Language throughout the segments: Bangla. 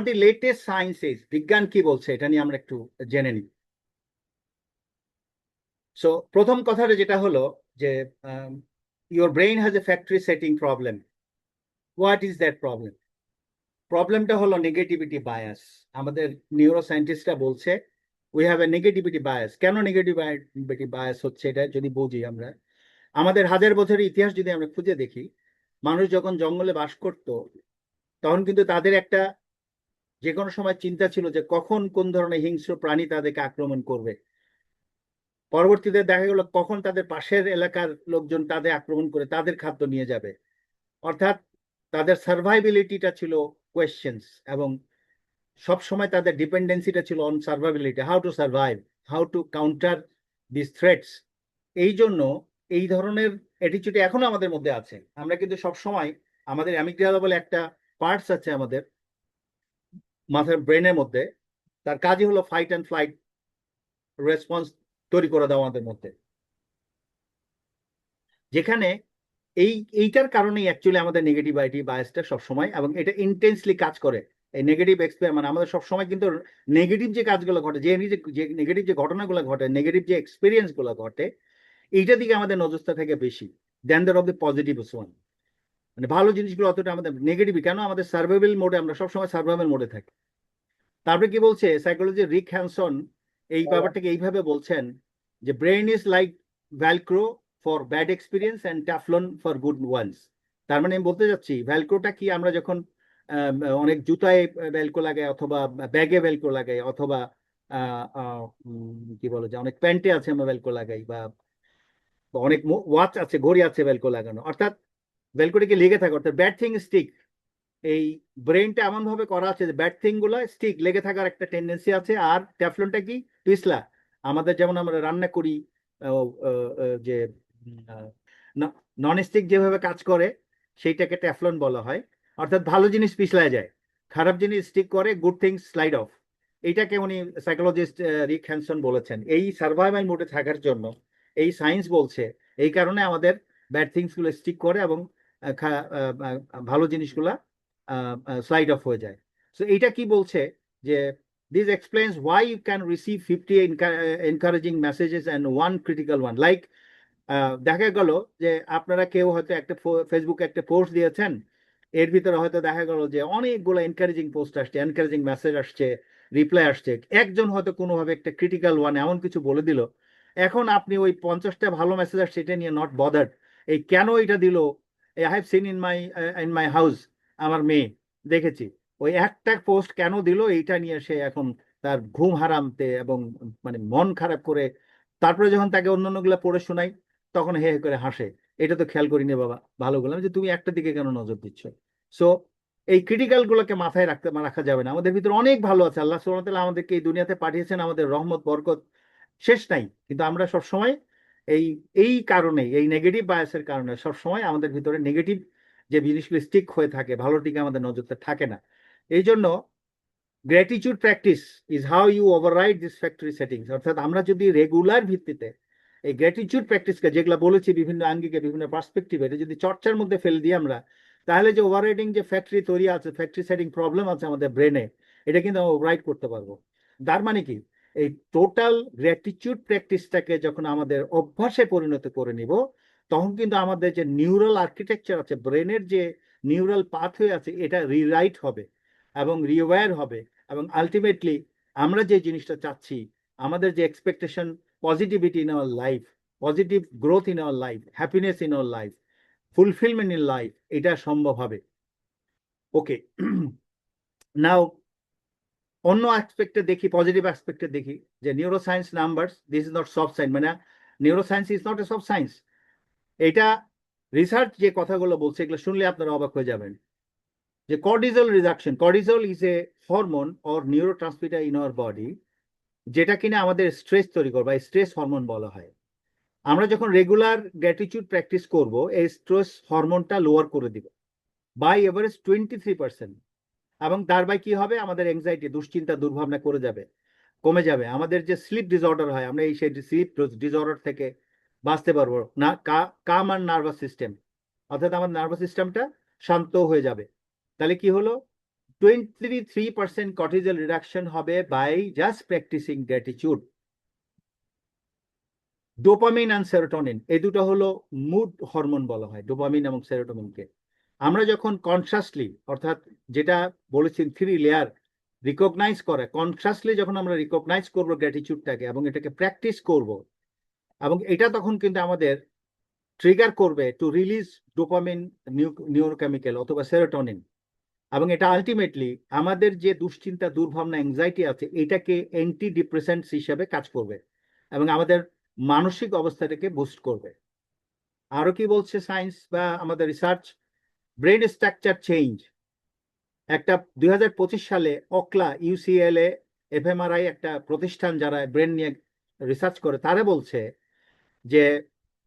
দি লেটেস্ট সায়েন্সেস, বিজ্ঞান কি বলছে এটা নিয়ে আমরা একটু জেনে নিই। সো প্রথম কথাটা যেটা হলো যে your brain has a factory setting problem. What is that problem? প্রবলেমটা হলো নেগেটিভিটি বায়াস। আমাদের নিউরো সায়েন্টিস্টরা বলছে we have a negativity bias. কেন নেগেটিভিটি বায়াস হচ্ছে এটা যদি বুঝি আমরা, আমাদের হাজার বছরের ইতিহাস যদি আমরা খুঁজে দেখি, মানুষ যখন জঙ্গলে বাস করত তখন কিন্তু তাদের একটা যে কোনো সময় চিন্তা ছিল যে কখন কোন ধরনের হিংস্র প্রাণী তাদেরকে আক্রমণ করবে। পরবর্তীতে দেখা গেল কখন তাদের পাশের এলাকার লোকজন তাদের আক্রমণ করে তাদের খাদ্য নিয়ে যাবে। অর্থাৎ তাদের সার্ভাইবিলিটিটা ছিল কোয়েশ্চেন্স, এবং সব সময় তাদের ডিপেন্ডেন্সিটা ছিল on survivability, how to survive, how to counter this threats. এই জন্য এই ধরনের অ্যাটিচিউড এখনো আমাদের মধ্যে আছে। আমরা কিন্তু সব সময় আমাদের অ্যামিগডালা বলে একটা পার্টস আছে আমাদের মাথার ব্রেনের মধ্যে, তার কাজই হলো ফাইট অ্যান্ড ফ্লাইট রেসপন্স তৈরি করে দেওয়া আমাদের মধ্যে, যেখানে এইটার কারণেই অ্যাকচুয়ালি আমাদের নেগেটিভিটি বায়াসটা সবসময়, এবং এটা ইন্টেন্সলি কাজ করে। এই নেগেটিভ এক্সপেরিয়েন্স মানে আমাদের সবসময় কিন্তু নেগেটিভ যে কাজগুলো ঘটে, যে নেগেটিভ যে ঘটনাগুলো ঘটে, নেগেটিভ যে এক্সপিরিয়েন্স গুলো ঘটে, এইটার দিকে আমাদের নজরটা থাকে বেশি then that of the positive one. মানে ভালো জিনিসগুলো অতটা আমাদের নেগেটিভ কেন, আমাদের সার্ভাইভাল মোডে, আমরা সবসময় সার্ভাইভাল মোডে থাকি। তারপরে কি বলছে সাইকোলজি রিক হ্যানসন, এই ব্যাপারটাকে এইভাবে বলছেন যে brain is like Velcro for bad experience and Teflon for good ones. তার মানে আমি বলতে যাচ্ছি ভ্যালক্রোটা কি, আমরা যখন অনেক জুতায় ভ্যালক্রো লাগাই, অথবা ব্যাগে ভ্যালক্রো লাগাই, অথবা কি বলে যে অনেক প্যান্টে আছে আমরা ভ্যালক্রো লাগাই, বা অনেক ওয়াচ আছে, ঘড়ি আছে ভ্যালক্রো লাগানো, অর্থাৎ ভ্যালক্রোটাকে লেগে থাকে, অর্থাৎ ব্যাড থিং স্টিক। এই ব্রেনটা এমন ভাবে করা আছে যে ব্যাড থিং গুলো স্টিক লেগে থাকার একটা টেন্ডেন্সি আছে। আর ট্যাফলনটা কি, পিছলা। আমাদের যেমন আমরা রান্না করি, যে নন স্টিক যেভাবে কাজ করে সেইটাকে ট্যাফলন বলা হয়। অর্থাৎ ভালো জিনিস পিছলায় যায়, খারাপ জিনিস স্টিক করে, গুড থিংস স্লাইড অফ। এইটাকে উনি সাইকোলজিস্ট রিক হ্যানসন বলেছেন। এই সার্ভাইভাল মোডে থাকার জন্য এই সায়েন্স বলছে এই কারণে আমাদের ব্যাড থিংস গুলো স্টিক করে, এবং ভালো জিনিসগুলা স্লাইড অফ হয়ে যায়। সো এইটা কি বলছে যে this explains why you can receive 50 encouraging messages and one critical one. Like দেখা গেল যে আপনারা কেউ হয়তো একটা ফেসবুকে একটা পোস্ট দিয়েছেন, এর ভিতরে হয়তো দেখা গেল যে অনেকগুলো এনকারেজিং পোস্ট আসছে, এনকারেজিং মেসেজ আসছে, রিপ্লাই আসছে। একজন হয়তো কোনোভাবে একটা ক্রিটিক্যাল ওয়ান এমন কিছু বলে দিল, এখন আপনি ওই 50টা ভালো মেসেজ আসছে এটা নিয়ে নট বদার্ড। এই কেন এটা দিল, I have seen in my house, আমার মেয়ে দেখেছি, ওই একটা পোস্ট কেন দিল এইটা নিয়ে সে এখন তার ঘুম হারামতে এবং মানে মন খারাপ করে। তারপরে যখন তাকে অন্যান্যগুলো পড়ে শোনাই তখন হে হে করে হাসে, এটা তো খেয়াল করিনি বাবা, ভালো বললাম যে তুমি একটা দিকে কেন নজর দিচ্ছ। সো এই ক্রিটিক্যাল গুলোকে মাথায় রাখা যাবে না। আমাদের ভিতরে অনেক ভালো আছে, আল্লাহ সুবহানাহু ওয়া তাআলা আমাদেরকে এই দুনিয়াতে পাঠিয়েছেন, আমাদের রহমত বরকত শেষ নাই, কিন্তু আমরা সব সময় এই এই কারণে, এই নেগেটিভ বায়াসের কারণে সব সময় আমাদের ভিতরে নেগেটিভ যে জিনিসগুলো স্টিক হয়ে থাকে, ভালোর দিকে আমাদের নজরটা থাকে না। এই জন্য gratitude practice is how you override this factory settings. অর্থাৎ আমরা যদি রেগুলার ভিত্তিতে এই গ্র্যাটিটিউড প্র্যাকটিসকে, যেগুলো বলেছি বিভিন্ন আঙ্গিকে বিভিন্ন পার্সপেক্টিভে, এটা যদি চর্চার মধ্যে ফেলে দিই আমরা, তাহলে যে ওভাররাইডিং যে ফ্যাক্টরি তৈরি আছে, ফ্যাক্টরি সেটিং প্রবলেম আছে আমাদের ব্রেনে, এটা কিন্তু আমরা ওভাররাইড করতে পারবো। তার মানে কি, এই টোটাল গ্র্যাটিটিউড প্র্যাকটিসটাকে যখন আমাদের অভ্যাসে পরিণত করে নিব, তখন কিন্তু আমাদের যে নিউরাল আর্কিটেকচার আছে, ব্রেনের যে নিউরাল পাথওয়ে আছে, এটা রিরাইট হবে এবং রিওয়্যার হবে, এবং আলটিমেটলি আমরা যে জিনিসটা চাচ্ছি, আমাদের যে expectation, positivity in our life, positive growth in our life, happiness in our life, fulfilment in life, এটা সম্ভব হবে। ওকে, নাও অন্য অ্যাসপেক্টে দেখি, পজিটিভ অ্যাসপেক্টে দেখি যে neuroscience numbers, this is not soft science, মানে neuroscience is not a soft science. এটা রিসার্চ যে কথাগুলো বলছে এগুলো শুনলে আপনারা অবাক হয়ে যাবেন। যে cortisol reduction, cortisol is a hormone or neurotransmitter in our body, যেটা কিনা আমাদের স্ট্রেস তৈরি করে, বা স্ট্রেস হরমোন বলা হয়। আমরা যখন রেগুলার গ্র্যাটিটিউড প্র্যাকটিস করব, এই স্ট্রেস হরমোনটা লোয়ার করে দিব বাই এভারেজ 23%। এবং তারপর কি হবে, আমাদের এংজাইটি, দুশ্চিন্তা, দুর্ভাবনা করে যাবে, কমে যাবে। আমাদের যে স্লিপ ডিসঅর্ডার হয়, আমরা এই সেই স্লিপ ডিসঅর্ডার থেকে বাঁচতে পারবো না। কাম আর নার্ভাস সিস্টেম, অর্থাৎ আমাদের নার্ভাস সিস্টেমটা শান্ত হয়ে যাবে। তাহলে কি হলো, 23% কর্টিজল রিডাকশন হবে by just practicing gratitude. Dopamine and serotonin এই দুটো হলো মুড হরমোন বলা হয় ডোপামিন এবং সেরোটোনিনকে। আমরা যখন কনসাসলি, অর্থাৎ যেটা বলেছেন 3 লেয়ার, রিকগনাইজ করে, কনসাসলি যখন আমরা রিকগনাইজ করবো গ্র্যাটিটিউডটাকে এবং এটাকে প্র্যাকটিস করব, এবং এটা তখন কিন্তু আমাদের ট্রিগার করবে টু রিলিজ ডোপামিন নিউরোকেমিক্যাল অথবা সেরোটোনিন, এবং এটা আলটিমেটলি আমাদের যে দুশ্চিন্তা, দুর্ভাবনা, অ্যাংজাইটি আছে এটাকে অ্যান্টি ডিপ্রেসেন্টস হিসেবে কাজ করবে এবং আমাদের মানসিক অবস্থাটাকে বুস্ট করবে। আরো কি বলছে সায়েন্স বা আমাদের রিসার্চ? Brain structure change. একটা 2025 সালে অকলা, ইউসিএলএ, এফএমআরআই একটা প্রতিষ্ঠান যারা ব্রেন নিয়ে রিসার্চ করে, তারা বলছে যে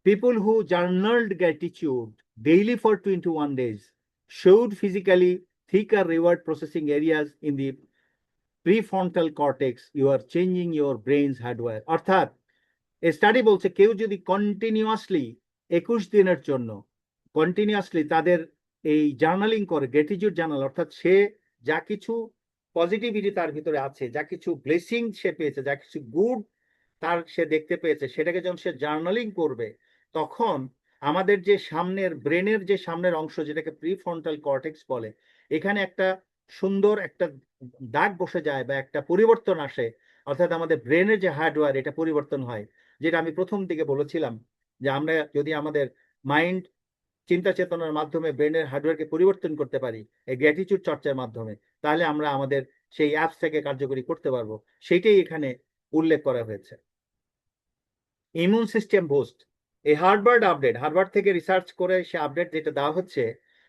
people who journaled gratitude daily for 21 days showed physically thicker reward processing areas in the prefrontal cortex. You are changing your brain's hardware. অর্থাৎ স্টাডি বলছে কেউ যদি কন্টিনিউয়াসলি 21 দিনের জন্য কন্টিনিউয়াসলি তাদের এই জার্নালিং করে, গ্র্যাটিটিউড জার্নাল, অর্থাৎ সে যা কিছু পজিটিভিটি তার ভিতরে আছে, যা কিছু ব্লেসিং সে পেয়েছে, যা কিছু গুড তার সে দেখতে পেয়েছে, সেটাকে যখন সে জার্নালিং করবে, তখন আমাদের যে সামনের ব্রেনের যে সামনের অংশ, যেটাকে প্রিফ্রন্টাল কর্টেক্স বলে, এখানে একটা সুন্দর একটা দাগ বসে যায় বা একটা পরিবর্তন আসে, অর্থাৎ আমাদের ব্রেনের যে হার্ডওয়্যার এটা পরিবর্তন হয়। যেটা আমি প্রথম দিকে বলেছিলাম যে আমরা যদি আমাদের মাইন্ড, চিন্তা চেতনার মাধ্যমে ব্রেনের হার্ডওয়্যারকে পরিবর্তন করতে পারি এই গ্র্যাটিটিউড চর্চার মাধ্যমে, তাহলে আমরা আমাদের সেই অ্যাপস থেকে কার্যকরী করতে পারবো। সেইটাই এখানে উল্লেখ করা হয়েছে। ইমিউন সিস্টেম বুস্ট, এই হার্ভার্ড থেকে রিসার্চ করে সে আপডেট যেটা দেওয়া হচ্ছে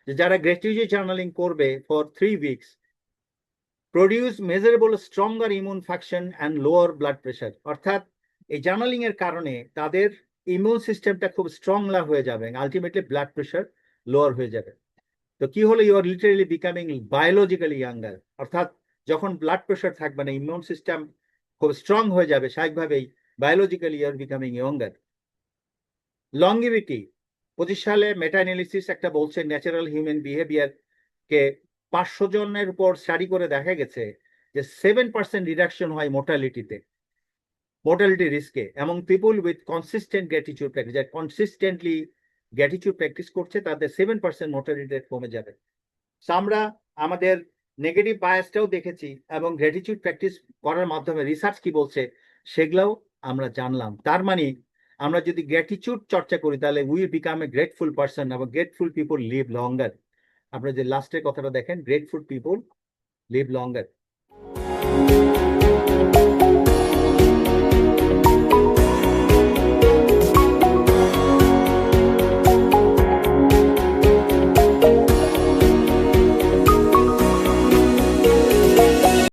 যে যারা গ্র্যাটিটিউড জার্নালিং করবে for 3 weeks produce measurable stronger immune function and lower blood pressure. অর্থাৎ এই জার্নালিং এর কারণে তাদের ইমিউন সিস্টেমটা খুব স্ট্রং হয়ে যাবে, আলটিমেটলি ব্লাড প্রেশার লোয়ার হয়ে যাবে। তো কি হলো? You are literally becoming biologically younger. অর্থাৎ যখন ব্লাড প্রেশার থাকবে না, ইমিউন সিস্টেম খুব স্ট্রং হয়ে যাবে, স্বাভাবিকভাবেই biologically you are becoming younger. Longevity, 25 সালে মেটা অ্যানালিসিস একটা বলছে ন্যাচারাল হিউম্যান বিহেভিয়ার কে 500 জনের উপর স্টাডি করে দেখা গেছে যে 7% রিডাকশন হয় মোর্টালিটি রিস্কে, এবং পিপুল উইথ কনসিস্টেন্ট গ্র্যাটিটিউড প্র্যাকটিস, যারা কনসিস্টেন্টলি গ্র্যাটিটিউড প্র্যাকটিস করছে তাদের 7% মোর্টালিটি রেট কমে যাবে। আমরা আমাদের নেগেটিভ বায়াসটাও দেখেছি এবং গ্র্যাটিটিউড প্র্যাকটিস করার মাধ্যমে রিসার্চ কি বলছে সেগুলাও আমরা জানলাম। তার মানে আমরা যদি গ্র্যাটিটিউড চর্চা করি তাহলে we become a grateful person, এবং গ্রেটফুল পিপল লিভ লঙ্গার। আপনারা যে লাস্টের কথাটা দেখেন, গ্রেটফুল পিপল লিভ লঙ্গার।